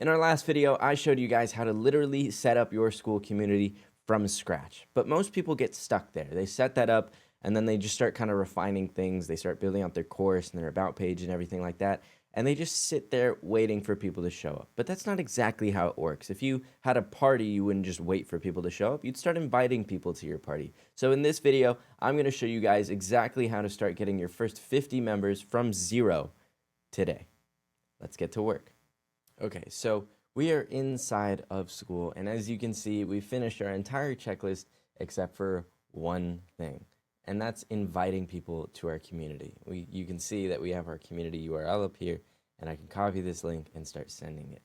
In our last video, I showed you guys how to literally set up your Skool community from scratch. But most people get stuck there. They set that up and then they just start kind of refining things. They start building out their course and their about page and everything like that. And they just sit there waiting for people to show up. But that's not exactly how it works. If you had a party, you wouldn't just wait for people to show up. You'd start inviting people to your party. So in this video, I'm going to show you guys exactly how to start getting your first 50 members from zero today. Let's get to work. Okay, so we are inside of Skool, and as you can see, we finished our entire checklist except for one thing, and that's inviting people to our community. You can see that we have our community URL up here, and I can copy this link and start sending it.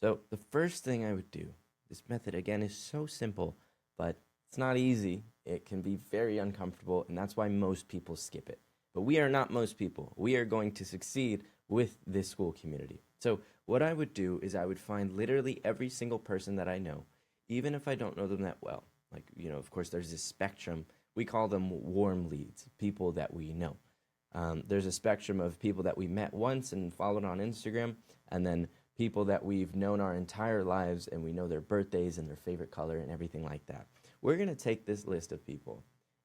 So the first thing I would do, this method again is so simple, but it's not easy. It can be very uncomfortable, and that's why most people skip it. But we are not most people. We are going to succeed with this Skool community. So what I would do is I would find literally every single person that I know, even if I don't know them that well. Like, of course, there's this spectrum. We call them warm leads, people that we know. There's a spectrum of people that we met once and followed on Instagram, and then people that we've known our entire lives and we know their birthdays and their favorite color and everything like that. We're going to take this list of people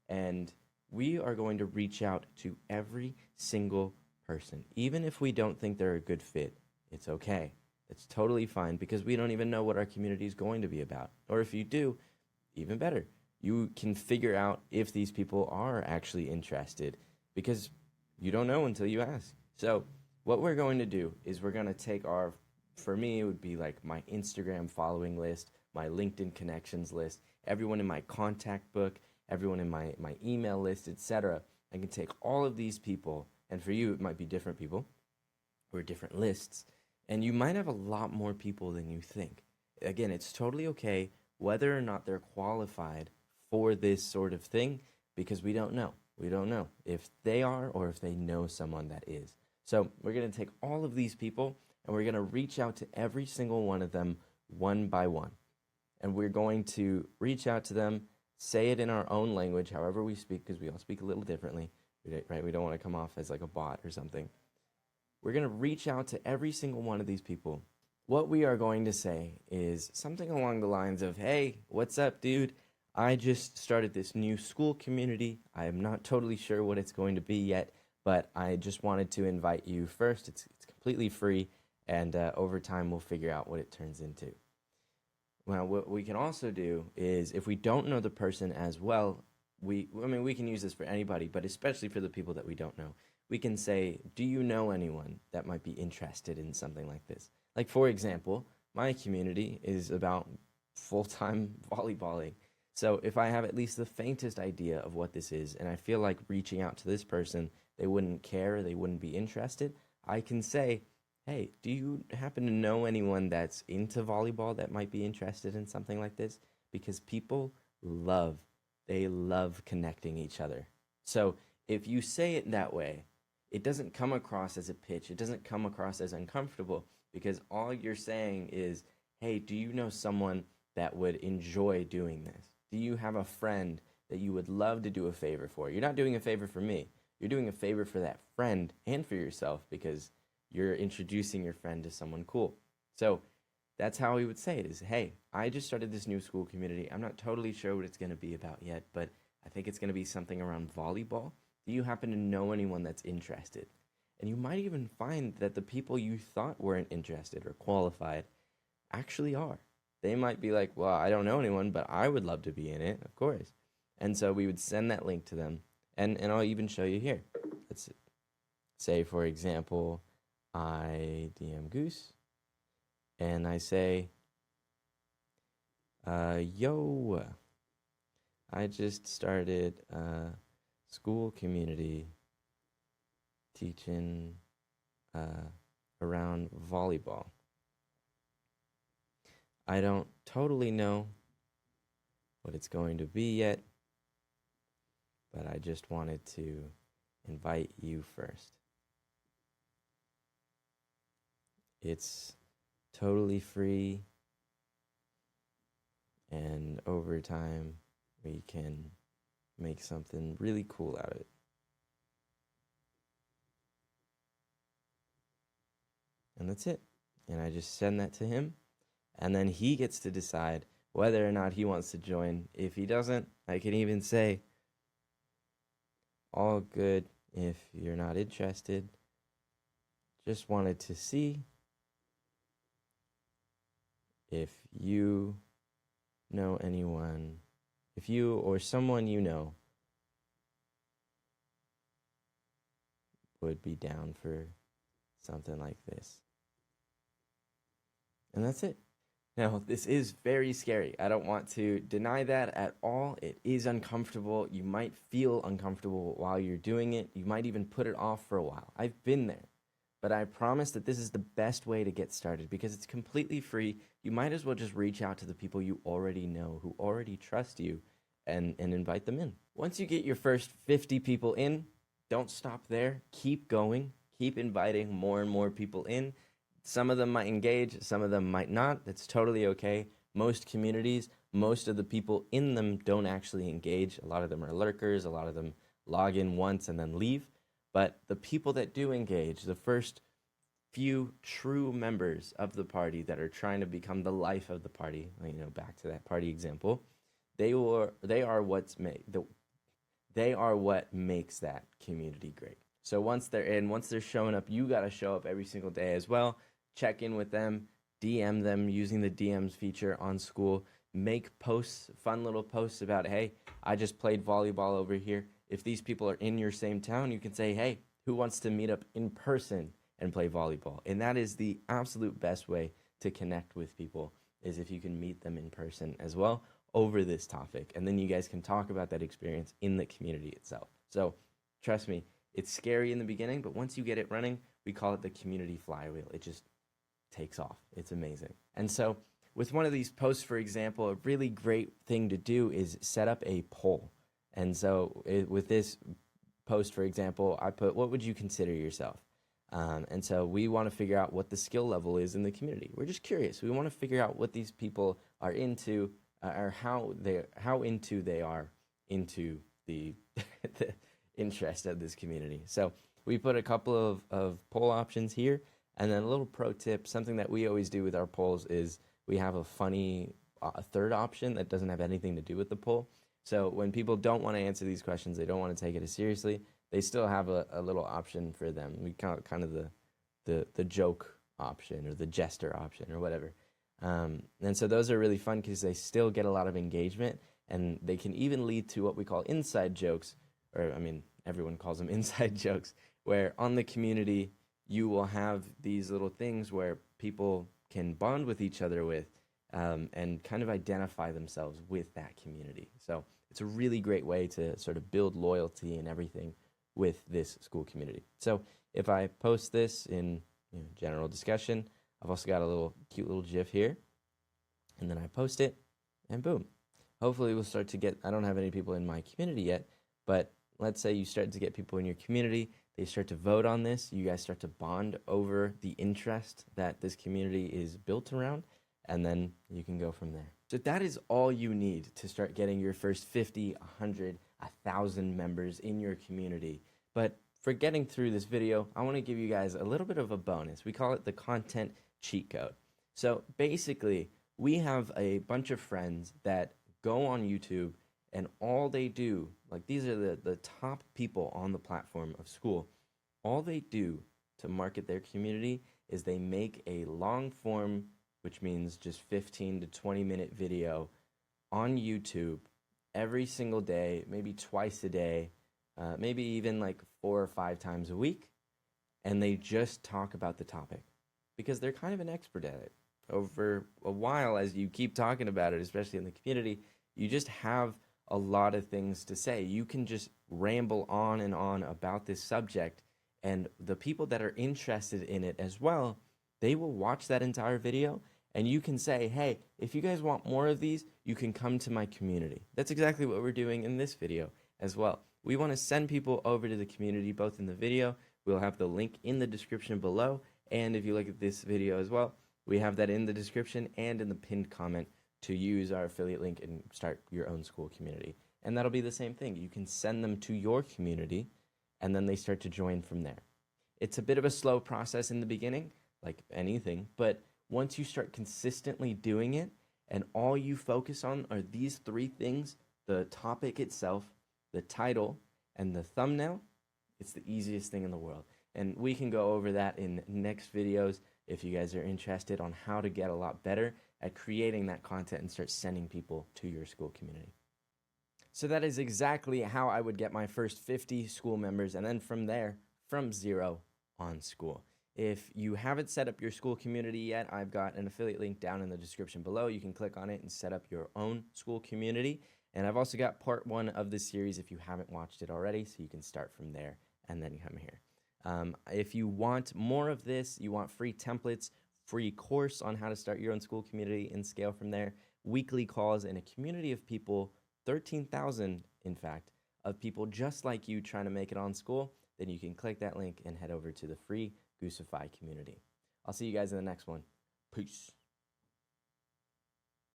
and we are going to reach out to every single person. Even if we don't think they're a good fit, it's okay. It's totally fine because we don't even know what our community is going to be about. Or if you do, even better. You can figure out if these people are actually interested because you don't know until you ask. So what we're going to do is we're going to take for me, it would be like my Instagram following list, my LinkedIn connections list, everyone in my contact book, everyone in my email list, etc. I can take all of these people, and for you, it might be different people or different lists, and you might have a lot more people than you think. Again, it's totally okay whether or not they're qualified for this sort of thing because we don't know. We don't know if they are or if they know someone that is. So we're going to take all of these people and we're going to reach out to every single one of them one by one. And we're going to reach out to them, say it in our own language, however we speak, because we all speak a little differently, right? We don't want to come off as like a bot or something. We're going to reach out to every single one of these people. What we are going to say is something along the lines of, hey, what's up, dude? I just started this new Skool community. I am not totally sure what it's going to be yet, but I just wanted to invite you first. It's completely free, and over time we'll figure out what it turns into. Well, what we can also do is if we don't know the person as well, we can use this for anybody, but especially for the people that we don't know. We can say, do you know anyone that might be interested in something like this? Like, for example, my community is about full-time volleyballing. So if I have at least the faintest idea of what this is, and I feel like reaching out to this person, they wouldn't care, they wouldn't be interested, I can say, hey, do you happen to know anyone that's into volleyball that might be interested in something like this? Because people love connecting each other. So if you say it that way, it doesn't come across as a pitch. It doesn't come across as uncomfortable because all you're saying is, hey, do you know someone that would enjoy doing this? Do you have a friend that you would love to do a favor for? You're not doing a favor for me. You're doing a favor for that friend and for yourself because you're introducing your friend to someone cool. So that's how we would say it is, hey, I just started this new Skool community. I'm not totally sure what it's going to be about yet, but I think it's going to be something around volleyball. Do you happen to know anyone that's interested? And you might even find that the people you thought weren't interested or qualified actually are. They might be like, well, I don't know anyone, but I would love to be in it, of course. And so we would send that link to them. And I'll even show you here. Let's say, for example, I DM Goose, and I say, yo, I just started a Skool community teaching around volleyball. I don't totally know what it's going to be yet, but I just wanted to invite you first. It's totally free, and over time, we can make something really cool out of it. And that's it. and I just send that to him, and then he gets to decide whether or not he wants to join. If he doesn't, I can even say, all good if you're not interested. Just wanted to see if you know anyone, if you or someone you know would be down for something like this. And that's it. Now, this is very scary. I don't want to deny that at all. It is uncomfortable. You might feel uncomfortable while you're doing it. You might even put it off for a while. I've been there. But I promise that this is the best way to get started because it's completely free. You might as well just reach out to the people you already know, who already trust you, and invite them in. Once you get your first 50 people in, don't stop there. Keep going. Keep inviting more and more people in. Some of them might engage, some of them might not. That's totally okay. Most communities, most of the people in them don't actually engage. A lot of them are lurkers. A lot of them log in once and then leave. But the people that do engage, the first few true members of the party that are trying to become the life of the party, back to that party example, they are what makes that community great. So once they're in, once they're showing up, you got to show up every single day as well. Check in with them, DM them using the DMs feature on Skool. Make posts, fun little posts about, hey, I just played volleyball over here. If these people are in your same town, you can say, hey, who wants to meet up in person and play volleyball? And that is the absolute best way to connect with people, is if you can meet them in person as well over this topic. And then you guys can talk about that experience in the community itself. So trust me, it's scary in the beginning, but once you get it running, we call it the community flywheel. It just takes off. It's amazing. And so with one of these posts, for example, a really great thing to do is set up a poll. And so with this post, for example, I put, what would you consider yourself? And so we want to figure out what the skill level is in the community. We're just curious. We want to figure out what these people are into, or how into they are into the the interest of this community. So we put a couple of poll options here, and then a little pro tip. Something that we always do with our polls is we have a funny third option that doesn't have anything to do with the poll. So when people don't want to answer these questions, they don't want to take it as seriously, they still have a little option for them. We call it kind of the joke option or the jester option or whatever. And so those are really fun because they still get a lot of engagement, and they can even lead to what we call inside jokes, or everyone calls them inside jokes, where on the community you will have these little things where people can bond with each other with, and kind of identify themselves with that community. So it's a really great way to sort of build loyalty and everything with this Skool community. So if I post this in general discussion, I've also got a cute little GIF here, and then I post it, and boom. Hopefully we'll start to get, I don't have any people in my community yet, but let's say you start to get people in your community, they start to vote on this, you guys start to bond over the interest that this community is built around, and then you can go from there. So that is all you need to start getting your first 50, 100, 1,000 members in your community. But for getting through this video, I want to give you guys a little bit of a bonus. We call it the content cheat code. So basically, we have a bunch of friends that go on YouTube, and all they do, like these are the top people on the platform of Skool, all they do to market their community is they make a long form, which means just 15 to 20 minute video on YouTube every single day, maybe twice a day, maybe even like 4 or 5 times a week, and they just talk about the topic because they're kind of an expert at it. Over a while, as you keep talking about it, especially in the community, you just have a lot of things to say. You can just ramble on and on about this subject, and the people that are interested in it as well, they will watch that entire video, and you can say, hey, if you guys want more of these, you can come to my community. That's exactly what we're doing in this video as well. We want to send people over to the community, both in the video, we'll have the link in the description below, and if you look at this video as well, we have that in the description and in the pinned comment to use our affiliate link and start your own Skool community. And that'll be the same thing. You can send them to your community, and then they start to join from there. It's a bit of a slow process in the beginning. like anything, but once you start consistently doing it and all you focus on are these three things, the topic itself, the title, and the thumbnail, it's the easiest thing in the world. And we can go over that in next videos if you guys are interested on how to get a lot better at creating that content and start sending people to your Skool community. So that is exactly how I would get my first 50 Skool members, and then from there, from zero on Skool. If you haven't set up your Skool community yet, I've got an affiliate link down in the description below. You can click on it and set up your own Skool community. And I've also got part 1 of this series if you haven't watched it already, so you can start from there and then come here. If you want more of this, you want free templates, free course on how to start your own Skool community and scale from there, weekly calls, and a community of people, 13,000 in fact, of people just like you trying to make it on Skool, then you can click that link and head over to the free Goosify community. I'll see you guys in the next one. Peace.